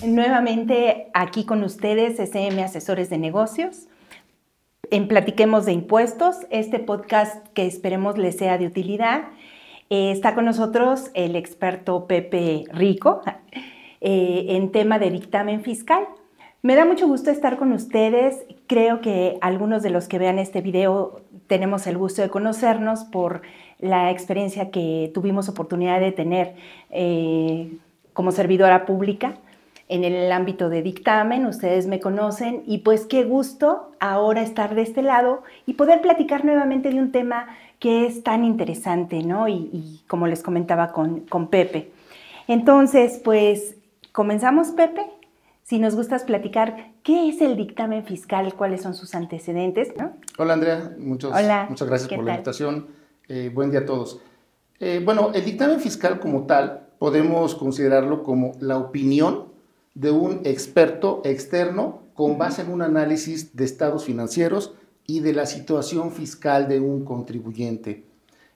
Nuevamente aquí con ustedes, SM Asesores de Negocios, en Platiquemos de Impuestos, este podcast que esperemos les sea de utilidad. Está con nosotros el experto Pepe Rico en tema de dictamen fiscal. Me da mucho gusto estar con ustedes. Creo que algunos de los que vean este video tenemos el gusto de conocernos por la experiencia que tuvimos oportunidad de tener como servidora pública en el ámbito de dictamen. Ustedes me conocen y pues qué gusto ahora estar de este lado y poder platicar nuevamente de un tema que es tan interesante, ¿no? Y como les comentaba con Pepe. Entonces, pues, comenzamos, Pepe. Si nos gustas platicar, ¿qué es el dictamen fiscal? ¿Cuáles son sus antecedentes? ¿No? Hola, Andrea. Muchas gracias por la invitación. Buen día a todos. Bueno, el dictamen fiscal como tal podemos considerarlo como la opinión de un experto externo con base en un análisis de estados financieros y de la situación fiscal de un contribuyente.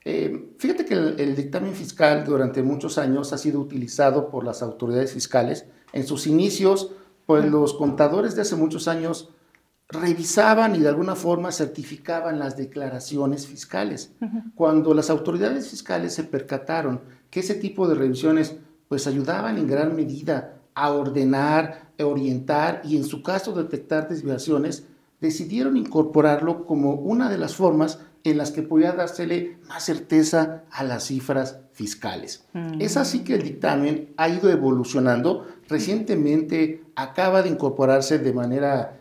Fíjate que el dictamen fiscal durante muchos años ha sido utilizado por las autoridades fiscales. En sus inicios, pues los contadores de hace muchos años revisaban y de alguna forma certificaban las declaraciones fiscales. Cuando las autoridades fiscales se percataron que ese tipo de revisiones pues ayudaban en gran medida a ordenar, orientar y en su caso detectar desviaciones, decidieron incorporarlo como una de las formas en las que podía dársele más certeza a las cifras fiscales. Es así que el dictamen ha ido evolucionando. Recientemente acaba de incorporarse de manera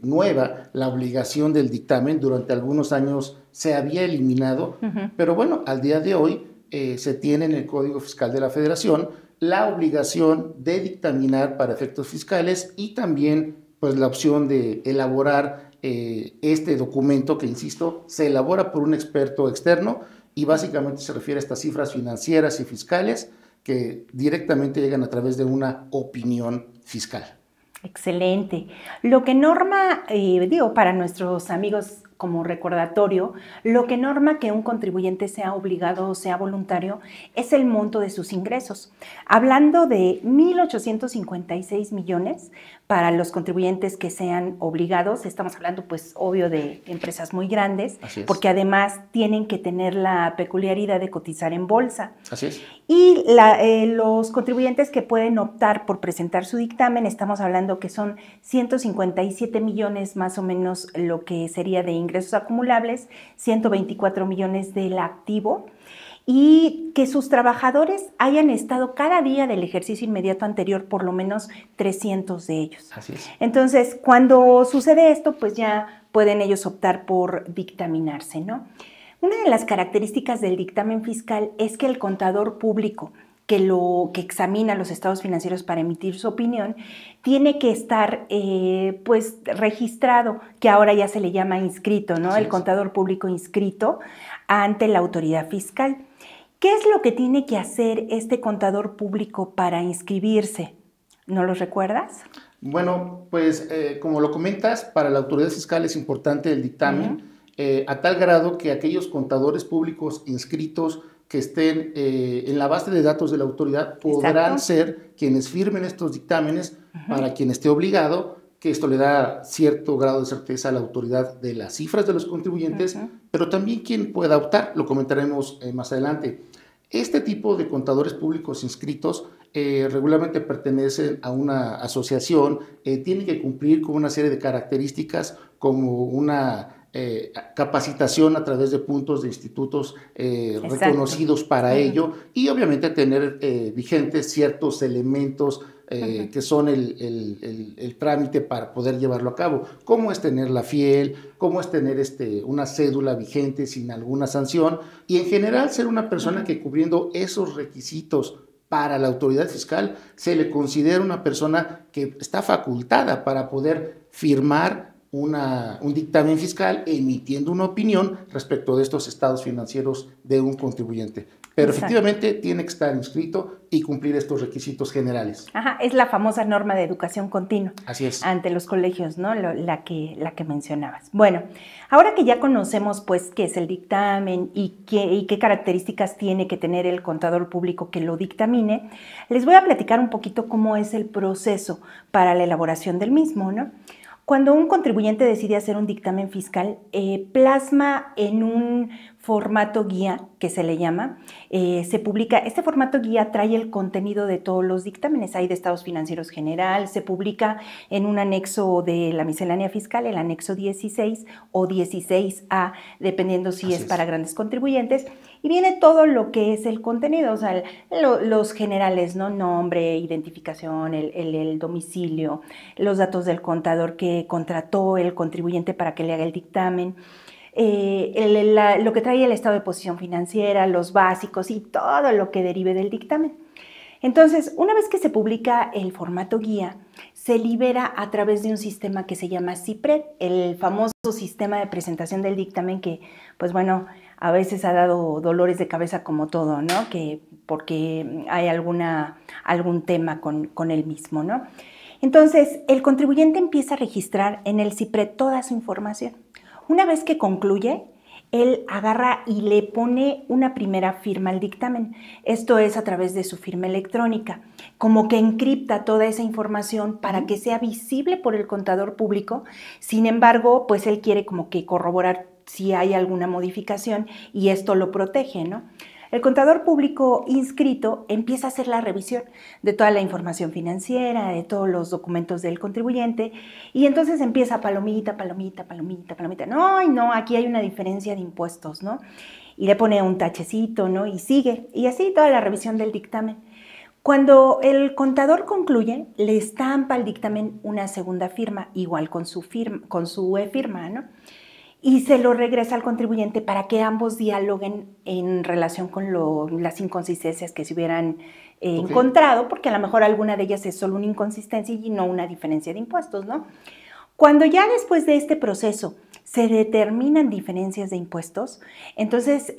nueva la obligación del dictamen. Durante algunos años se había eliminado, pero bueno, al día de hoy se tiene en el Código Fiscal de la Federación la obligación de dictaminar para efectos fiscales y también pues la opción de elaborar este documento que, insisto, se elabora por un experto externo y básicamente se refiere a estas cifras financieras y fiscales que directamente llegan a través de una opinión fiscal. Excelente. Lo que norma, para nuestros amigos como recordatorio, lo que norma que un contribuyente sea obligado o sea voluntario es el monto de sus ingresos. Hablando de 1.856 millones para los contribuyentes que sean obligados, estamos hablando pues obvio de empresas muy grandes, porque además tienen que tener la peculiaridad de cotizar en bolsa. Así es. Y los contribuyentes que pueden optar por presentar su dictamen, estamos hablando que son 157 millones más o menos lo que sería de ingresos acumulables, 124 millones del activo, y que sus trabajadores hayan estado cada día del ejercicio inmediato anterior por lo menos 300 de ellos. Así es. Entonces, cuando sucede esto, pues ya pueden ellos optar por dictaminarse, ¿no? Una de las características del dictamen fiscal es que el contador público que examina los estados financieros para emitir su opinión tiene que estar pues registrado, que ahora ya se le llama inscrito, ¿no? El contador público inscrito ante la autoridad fiscal. ¿Qué es lo que tiene que hacer este contador público para inscribirse? ¿No lo recuerdas? Bueno, pues como lo comentas, para la autoridad fiscal es importante el dictamen, a tal grado que aquellos contadores públicos inscritos que estén en la base de datos de la autoridad podrán ser quienes firmen estos dictámenes para quien esté obligado, que esto le da cierto grado de certeza a la autoridad de las cifras de los contribuyentes, pero también quien pueda optar, lo comentaremos más adelante. Este tipo de contadores públicos inscritos regularmente pertenecen a una asociación, tienen que cumplir con una serie de características como una capacitación a través de puntos de institutos reconocidos para ello y obviamente tener vigentes ciertos elementos que son el trámite para poder llevarlo a cabo, cómo es tener la fiel, cómo es tener una cédula vigente sin alguna sanción y en general ser una persona que cubriendo esos requisitos para la autoridad fiscal se le considera una persona que está facultada para poder firmar un dictamen fiscal emitiendo una opinión respecto de estos estados financieros de un contribuyente. Pero Exacto. efectivamente tiene que estar inscrito y cumplir estos requisitos generales. Ajá, es la famosa norma de educación continua. Así es. Ante los colegios, ¿no? La que mencionabas. Bueno, ahora que ya conocemos, pues, qué es el dictamen y qué características tiene que tener el contador público que lo dictamine, les voy a platicar un poquito cómo es el proceso para la elaboración del mismo, ¿no? Cuando un contribuyente decide hacer un dictamen fiscal, plasma en un formato guía, que se le llama, se publica, este formato guía trae el contenido de todos los dictámenes, hay de estados financieros general, se publica en un anexo de la miscelánea fiscal, el anexo 16 o 16A, dependiendo si es para grandes contribuyentes, y viene todo lo que es el contenido, o sea, los generales, ¿no? Nombre, identificación, el domicilio, los datos del contador que contrató el contribuyente para que le haga el dictamen, lo que trae el estado de posición financiera, los básicos y todo lo que derive del dictamen. Entonces, una vez que se publica el formato guía, se libera a través de un sistema que se llama CIPRED, el famoso sistema de presentación del dictamen que, pues bueno, a veces ha dado dolores de cabeza como todo, ¿no? Porque hay algún tema con el mismo, ¿no? Entonces, el contribuyente empieza a registrar en el CIPRED toda su información. Una vez que concluye, él agarra y le pone una primera firma al dictamen. Esto es a través de su firma electrónica, como que encripta toda esa información para que sea visible por el contador público. Sin embargo, pues él quiere como que corroborar si hay alguna modificación y esto lo protege, ¿no? El contador público inscrito empieza a hacer la revisión de toda la información financiera, de todos los documentos del contribuyente, y entonces empieza palomita, palomita, palomita, palomita. No, aquí hay una diferencia de impuestos, ¿no? Y le pone un tachecito, ¿no? Y sigue, y así toda la revisión del dictamen. Cuando el contador concluye, le estampa al dictamen una segunda firma, igual con su e-firma, ¿no? Y se lo regresa al contribuyente para que ambos dialoguen en relación con las inconsistencias que se hubieran encontrado, porque a lo mejor alguna de ellas es solo una inconsistencia y no una diferencia de impuestos, ¿no? Cuando ya después de este proceso se determinan diferencias de impuestos, entonces,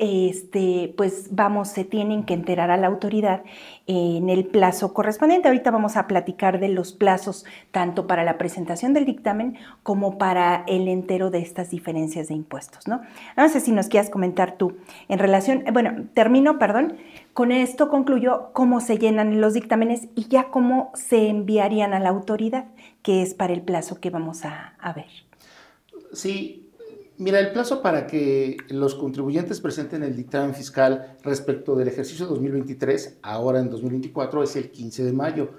pues se tienen que enterar a la autoridad en el plazo correspondiente. Ahorita vamos a platicar de los plazos tanto para la presentación del dictamen como para el entero de estas diferencias de impuestos, ¿no? No sé si nos quieras comentar tú en relación, con esto concluyo cómo se llenan los dictámenes y ya cómo se enviarían a la autoridad, que es para el plazo que vamos a ver. Sí, mira, el plazo para que los contribuyentes presenten el dictamen fiscal respecto del ejercicio 2023, ahora en 2024, es el 15 de mayo.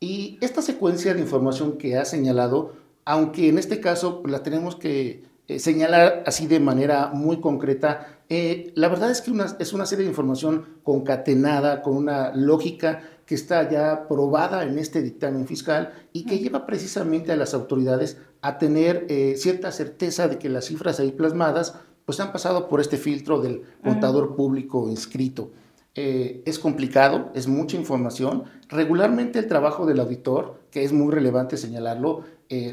Y esta secuencia de información que ha señalado, aunque en este caso la tenemos que señalar así de manera muy concreta, la verdad es que es una serie de información concatenada con una lógica que está ya probada en este dictamen fiscal y que lleva precisamente a las autoridades a tener cierta certeza de que las cifras ahí plasmadas pues han pasado por este filtro del contador público inscrito. Es complicado, es mucha información. Regularmente el trabajo del auditor, que es muy relevante señalarlo,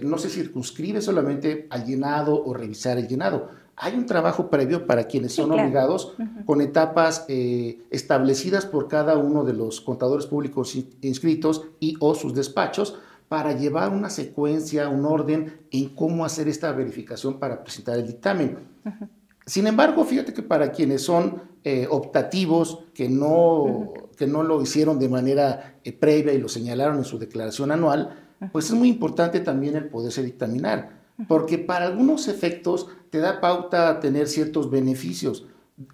no se circunscribe solamente al llenado o revisar el llenado. Hay un trabajo previo para quienes son obligados con etapas establecidas por cada uno de los contadores públicos inscritos y o sus despachos para llevar una secuencia, un orden en cómo hacer esta verificación para presentar el dictamen. Sin embargo, fíjate que para quienes son optativos, que no lo hicieron de manera previa y lo señalaron en su declaración anual, pues es muy importante también el poderse dictaminar, porque para algunos efectos te da pauta a tener ciertos beneficios.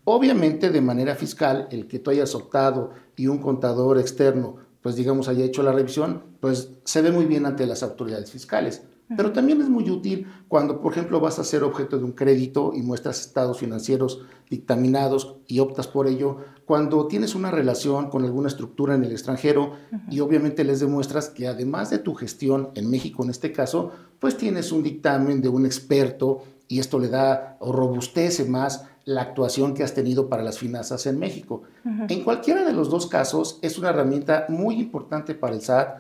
Obviamente, de manera fiscal, el que tú hayas optado y un contador externo, pues digamos, haya hecho la revisión, pues se ve muy bien ante las autoridades fiscales. Pero también es muy útil cuando, por ejemplo, vas a ser objeto de un crédito y muestras estados financieros dictaminados y optas por ello, cuando tienes una relación con alguna estructura en el extranjero y obviamente les demuestras que además de tu gestión en México en este caso, pues tienes un dictamen de un experto y esto le da o robustece más la actuación que has tenido para las finanzas en México. En cualquiera de los dos casos es una herramienta muy importante para el SAT,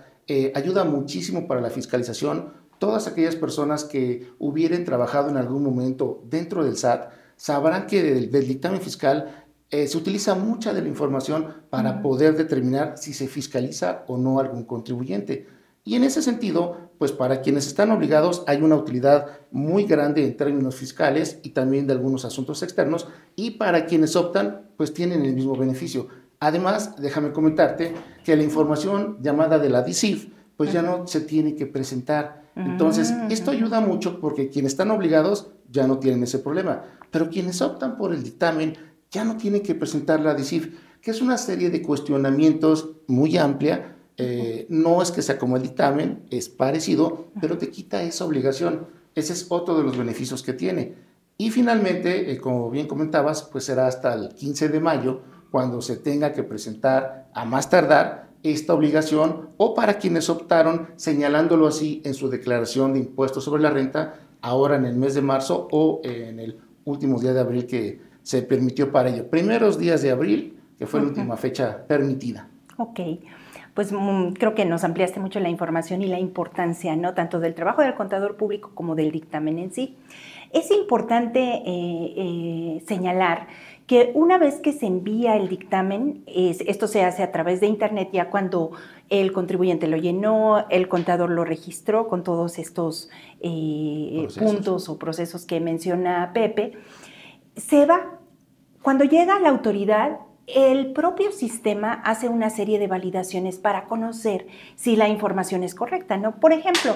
ayuda muchísimo para la fiscalización, todas aquellas personas que hubieran trabajado en algún momento dentro del SAT sabrán que del dictamen fiscal se utiliza mucha de la información para poder determinar si se fiscaliza o no algún contribuyente. Y en ese sentido, pues para quienes están obligados hay una utilidad muy grande en términos fiscales y también de algunos asuntos externos, y para quienes optan, pues tienen el mismo beneficio. Además, déjame comentarte que la información llamada de la DICIF, pues ya no se tiene que presentar. Entonces, esto ayuda mucho porque quienes están obligados ya no tienen ese problema, pero quienes optan por el dictamen ya no tienen que presentar la DICIF, que es una serie de cuestionamientos muy amplia. No es que sea como el dictamen, es parecido, pero te quita esa obligación. Ese es otro de los beneficios que tiene. Y finalmente, como bien comentabas, pues será hasta el 15 de mayo cuando se tenga que presentar a más tardar esta obligación, o para quienes optaron señalándolo así en su declaración de impuestos sobre la renta, ahora en el mes de marzo o en el último día de abril que se permitió para ello. Primeros días de abril, que fue la última fecha permitida. Ok, pues creo que nos ampliaste mucho la información y la importancia, ¿no?, tanto del trabajo del contador público como del dictamen en sí. Es importante señalar que una vez que se envía el dictamen, esto se hace a través de internet ya cuando el contribuyente lo llenó, el contador lo registró con todos estos puntos o procesos que menciona Pepe, cuando llega a la autoridad, el propio sistema hace una serie de validaciones para conocer si la información es correcta, ¿no? Por ejemplo,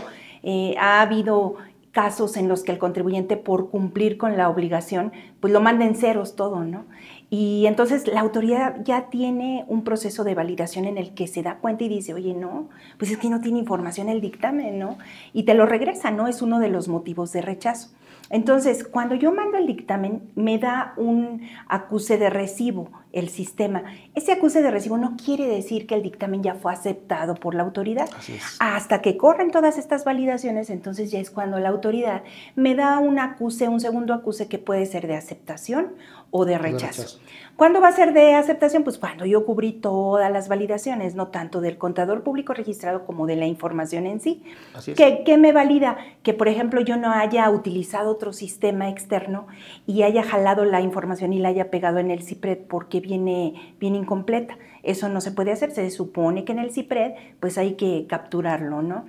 ha habido casos en los que el contribuyente, por cumplir con la obligación, pues lo manda en ceros todo, ¿no? Y entonces la autoridad ya tiene un proceso de validación en el que se da cuenta y dice, oye, no, pues es que no tiene información el dictamen, ¿no? Y te lo regresa, ¿no? Es uno de los motivos de rechazo. Entonces, cuando yo mando el dictamen, me da un acuse de recibo el sistema. Ese acuse de recibo no quiere decir que el dictamen ya fue aceptado por la autoridad. Así es. Hasta que corren todas estas validaciones, entonces ya es cuando la autoridad me da un segundo acuse que puede ser de aceptación o de rechazo. ¿Cuándo va a ser de aceptación? Pues cuando yo cubrí todas las validaciones, no tanto del contador público registrado como de la información en sí. Así es. ¿Qué me valida? Que, por ejemplo, yo no haya utilizado otro sistema externo y haya jalado la información y la haya pegado en el CIPRED porque viene incompleta. Eso no se puede hacer. Se supone que en el CIPRED pues hay que capturarlo, ¿no?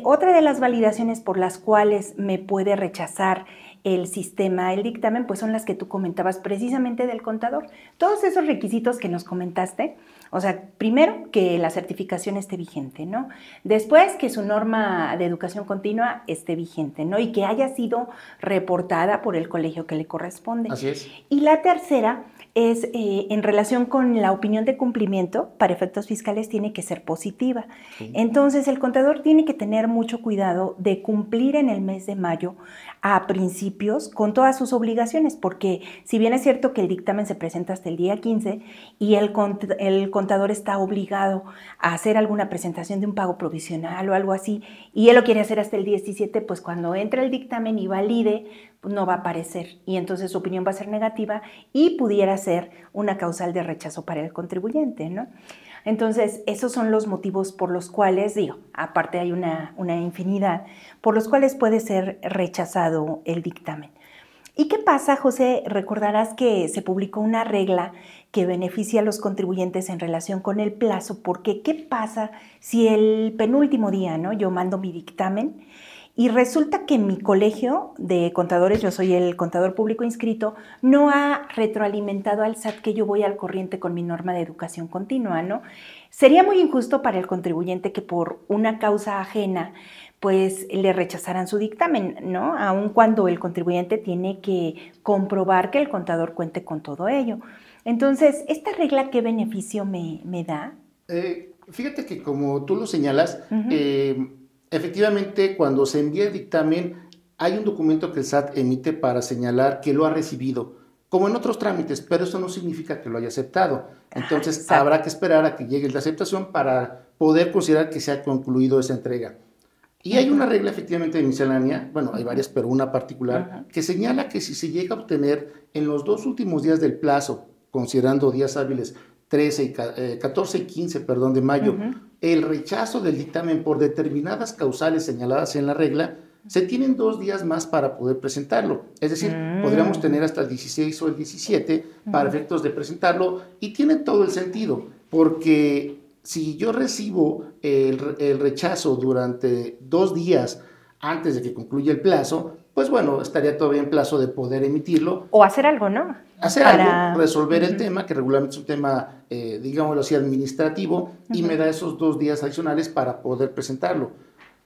Otra de las validaciones por las cuales me puede rechazar el sistema, el dictamen, pues son las que tú comentabas precisamente del contador. Todos esos requisitos que nos comentaste, o sea, primero que la certificación esté vigente, ¿no? Después que su norma de educación continua esté vigente, ¿no? Y que haya sido reportada por el colegio que le corresponde. Así es. Y la tercera es en relación con la opinión de cumplimiento, para efectos fiscales tiene que ser positiva. Sí. Entonces, el contador tiene que tener mucho cuidado de cumplir en el mes de mayo a principios con todas sus obligaciones, porque si bien es cierto que el dictamen se presenta hasta el día 15 y el contador está obligado a hacer alguna presentación de un pago provisional o algo así, y él lo quiere hacer hasta el 17, pues cuando entre el dictamen y valide, no va a aparecer y entonces su opinión va a ser negativa y pudiera ser una causal de rechazo para el contribuyente, ¿no? Entonces, esos son los motivos por los cuales, aparte hay una infinidad, por los cuales puede ser rechazado el dictamen. ¿Y qué pasa, José? Recordarás que se publicó una regla que beneficia a los contribuyentes en relación con el plazo, porque ¿qué pasa si el penúltimo día, ¿no?, yo mando mi dictamen y resulta que mi colegio de contadores, yo soy el contador público inscrito, no ha retroalimentado al SAT que yo voy al corriente con mi norma de educación continua, ¿no? Sería muy injusto para el contribuyente que por una causa ajena pues le rechazaran su dictamen, ¿no? Aun cuando el contribuyente tiene que comprobar que el contador cuente con todo ello. Entonces, ¿esta regla qué beneficio me da? Fíjate que como tú lo señalas, efectivamente, cuando se envía el dictamen, hay un documento que el SAT emite para señalar que lo ha recibido, como en otros trámites, pero eso no significa que lo haya aceptado. Entonces, habrá que esperar a que llegue la aceptación para poder considerar que se ha concluido esa entrega. Y hay una regla efectivamente de miscelánea, bueno, hay varias, pero una particular, que señala que si se llega a obtener en los 2 últimos días del plazo, considerando días hábiles, 14 y 15 de mayo, el rechazo del dictamen por determinadas causales señaladas en la regla, se tienen 2 días más para poder presentarlo. Es decir, podríamos tener hasta el 16 o el 17 para efectos de presentarlo, y tiene todo el sentido, porque si yo recibo el rechazo durante 2 días antes de que concluya el plazo, pues bueno, estaría todavía en plazo de poder emitirlo. O hacer algo, ¿no? Algo, resolver el tema, que regularmente es un tema, digámoslo así, administrativo, y me da esos 2 días adicionales para poder presentarlo.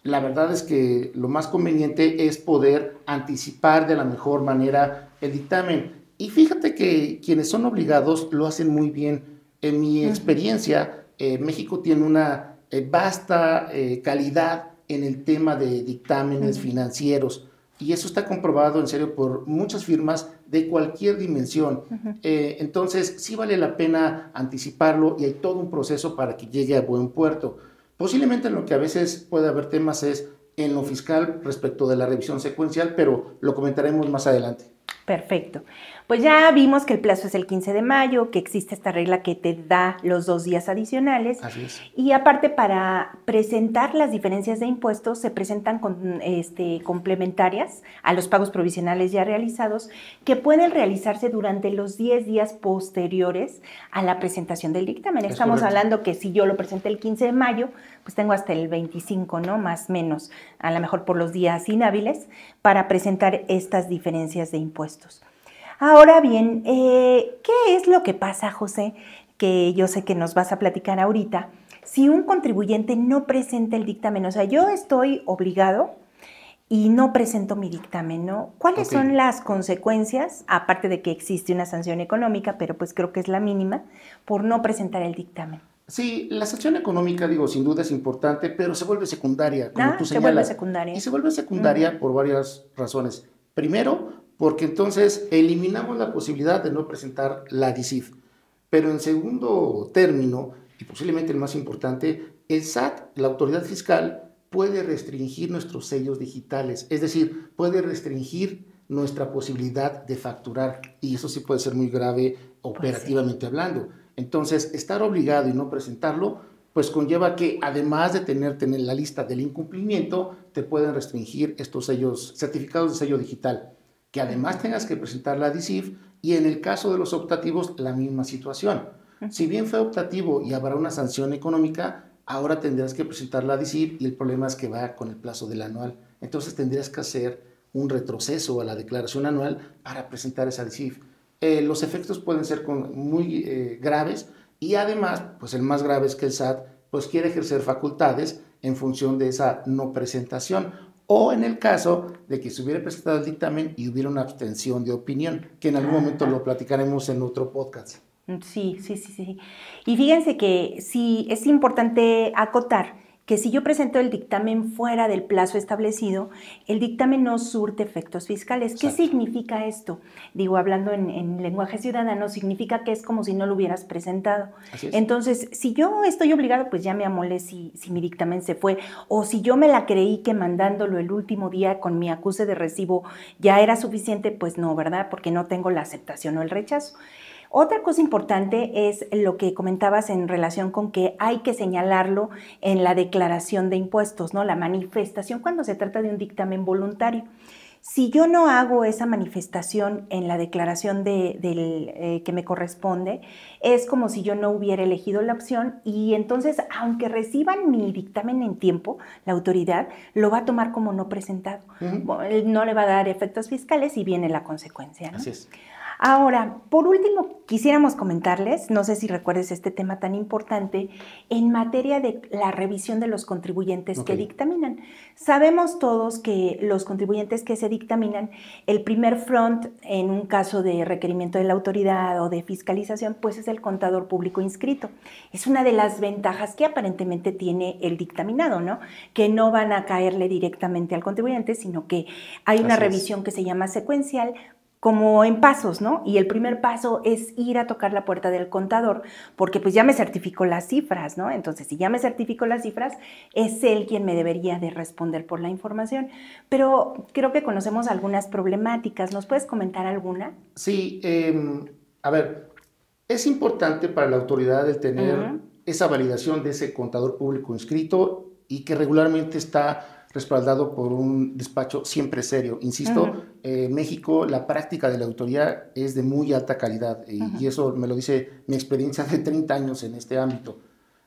La verdad es que lo más conveniente es poder anticipar de la mejor manera el dictamen. Y fíjate que quienes son obligados lo hacen muy bien. En mi experiencia, México tiene una vasta calidad en el tema de dictámenes financieros, y eso está comprobado en serio por muchas firmas de cualquier dimensión. Entonces sí vale la pena anticiparlo, y hay todo un proceso para que llegue a buen puerto. Posiblemente lo que a veces puede haber temas es en lo fiscal respecto de la revisión secuencial, pero lo comentaremos más adelante. Perfecto. Pues ya vimos que el plazo es el 15 de mayo, que existe esta regla que te da los 2 días adicionales. Así es. Y aparte, para presentar las diferencias de impuestos, se presentan complementarias a los pagos provisionales ya realizados, que pueden realizarse durante los 10 días posteriores a la presentación del dictamen. Estamos hablando que si yo lo presenté el 15 de mayo, pues tengo hasta el 25, ¿no? Más o menos, a lo mejor por los días inhábiles, para presentar estas diferencias de impuestos. Ahora bien, ¿qué es lo que pasa, José? Que yo sé que nos vas a platicar ahorita. Si un contribuyente no presenta el dictamen, o sea, yo estoy obligado y no presento mi dictamen, ¿no? ¿Cuáles son las consecuencias, aparte de que existe una sanción económica, pero pues creo que es la mínima, por no presentar el dictamen? Sí, la sanción económica, sin duda es importante, pero se vuelve secundaria, como tú señalas. Se vuelve secundaria. Y se vuelve secundaria por varias razones. Primero, porque entonces eliminamos la posibilidad de no presentar la DICIF. Pero en segundo término, y posiblemente el más importante, el SAT, la autoridad fiscal, puede restringir nuestros sellos digitales, es decir, puede restringir nuestra posibilidad de facturar, y eso sí puede ser muy grave operativamente hablando. Entonces, estar obligado y no presentarlo, pues conlleva que, además de tener la lista del incumplimiento, te pueden restringir estos sellos, certificados de sello digital, que además tengas que presentar la DICIF, y en el caso de los optativos, la misma situación. Si bien fue optativo y habrá una sanción económica, ahora tendrás que presentar la DICIF, y el problema es que va con el plazo del anual. Entonces tendrías que hacer un retroceso a la declaración anual para presentar esa DICIF. Los efectos pueden ser muy graves, y además, pues el más grave es que el SAT pues quiere ejercer facultades en función de esa no presentación, o en el caso de que se hubiera presentado el dictamen y hubiera una abstención de opinión, que en algún momento lo platicaremos en otro podcast. Sí. Y fíjense que sí es importante acotar que si yo presento el dictamen fuera del plazo establecido, el dictamen no surte efectos fiscales. ¿Qué significa esto? Digo, hablando en lenguaje ciudadano, significa que es como si no lo hubieras presentado. Entonces, si yo estoy obligado, pues ya me amolé si mi dictamen se fue, o si yo me la creí que mandándolo el último día con mi acuse de recibo ya era suficiente, pues no, ¿verdad? Porque no tengo la aceptación o el rechazo. Otra cosa importante es lo que comentabas en relación con que hay que señalarlo en la declaración de impuestos, ¿no? La manifestación cuando se trata de un dictamen voluntario. Si yo no hago esa manifestación en la declaración que me corresponde, es como si yo no hubiera elegido la opción, y entonces, aunque reciban mi dictamen en tiempo, la autoridad lo va a tomar como no presentado. No le va a dar efectos fiscales y viene la consecuencia, ¿no? Así es. Ahora, por último, quisiéramos comentarles, no sé si recuerdes este tema tan importante, en materia de la revisión de los contribuyentes que dictaminan. Sabemos todos que los contribuyentes que se dictaminan, el primer front en un caso de requerimiento de la autoridad o de fiscalización, pues es el contador público inscrito. Es una de las ventajas que aparentemente tiene el dictaminado, ¿no? Que no van a caerle directamente al contribuyente, sino que hay una revisión que se llama secuencial, como en pasos, ¿no? Y el primer paso es ir a tocar la puerta del contador, porque pues ya me certificó las cifras, ¿no? Entonces, si ya me certificó las cifras, es él quien me debería de responder por la información. Pero creo que conocemos algunas problemáticas. ¿Nos puedes comentar alguna? Sí, a ver, Es importante para la autoridad el tener esa validación de ese contador público inscrito y que regularmente está respaldado por un despacho siempre serio. Insisto, en México la práctica de la auditoría es de muy alta calidad y eso me lo dice mi experiencia de 30 años en este ámbito.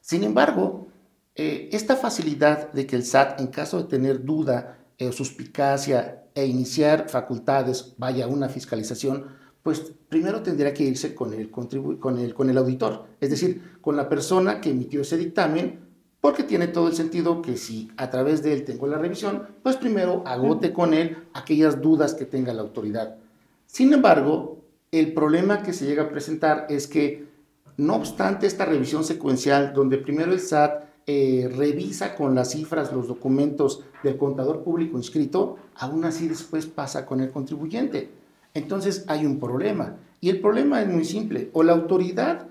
Sin embargo, esta facilidad de que el SAT, en caso de tener duda o suspicacia e iniciar facultades, vaya, una fiscalización, pues primero tendría que irse con el auditor, es decir, con la persona que emitió ese dictamen, porque tiene todo el sentido que si a través de él tengo la revisión, pues primero agote con él aquellas dudas que tenga la autoridad. Sin embargo, el problema que se llega a presentar es que, no obstante esta revisión secuencial, donde primero el SAT revisa con las cifras los documentos del contador público inscrito, aún así después pasa con el contribuyente. Entonces hay un problema, y el problema es muy simple. O la autoridad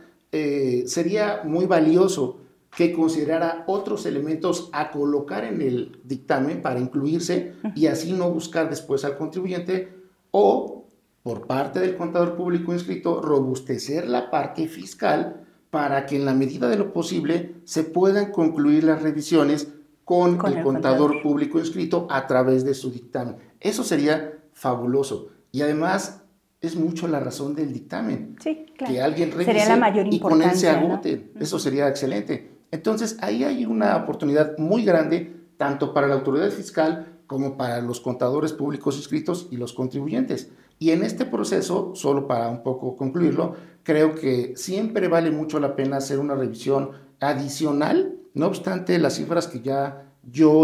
sería muy valioso que considerara otros elementos a colocar en el dictamen para incluirse y así no buscar después al contribuyente, o por parte del contador público inscrito robustecer la parte fiscal para que en la medida de lo posible se puedan concluir las revisiones con el contador público inscrito a través de su dictamen. Eso sería fabuloso. Y además es mucho la razón del dictamen. Sí, claro. Que alguien revise sería la mayor y con él se agote. ¿No? Eso sería excelente. Entonces ahí hay una oportunidad muy grande tanto para la autoridad fiscal como para los contadores públicos inscritos y los contribuyentes. Y en este proceso, solo para un poco concluirlo, creo que siempre vale mucho la pena hacer una revisión adicional, no obstante las cifras que ya yo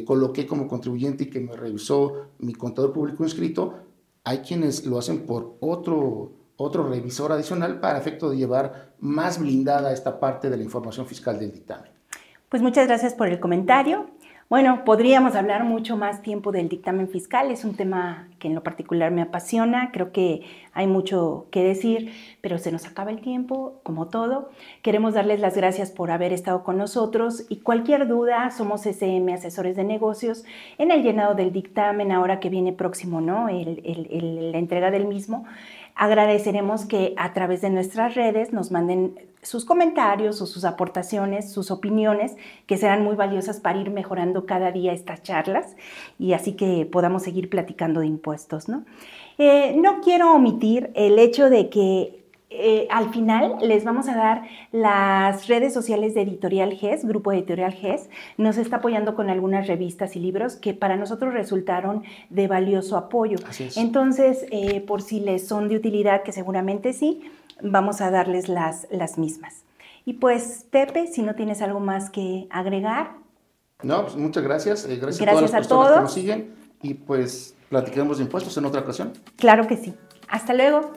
coloqué como contribuyente y que me revisó mi contador público inscrito. Hay quienes lo hacen por otro revisor adicional para efecto de llevar más blindada esta parte de la información fiscal del dictamen. Pues muchas gracias por el comentario. Bueno, podríamos hablar mucho más tiempo del dictamen fiscal. Es un tema que en lo particular me apasiona. Creo que hay mucho que decir, pero se nos acaba el tiempo, como todo. Queremos darles las gracias por haber estado con nosotros y cualquier duda, somos SM Asesores de Negocios en el llenado del dictamen, ahora que viene próximo, ¿no? La entrega del mismo. Agradeceremos que a través de nuestras redes nos manden sus comentarios o sus aportaciones, sus opiniones, que serán muy valiosas para ir mejorando cada día estas charlas y así que podamos seguir platicando de impuestos, ¿no? No quiero omitir el hecho de que al final les vamos a dar las redes sociales de Editorial GES, Grupo Editorial GES. Nos está apoyando con algunas revistas y libros que para nosotros resultaron de valioso apoyo. Así es. Entonces, por si les son de utilidad, que seguramente sí, vamos a darles las mismas. Y pues, Pepe, si no tienes algo más que agregar. No, pues muchas gracias. Gracias a todas las personas que nos siguen y pues platiquemos de impuestos en otra ocasión. Claro que sí. Hasta luego.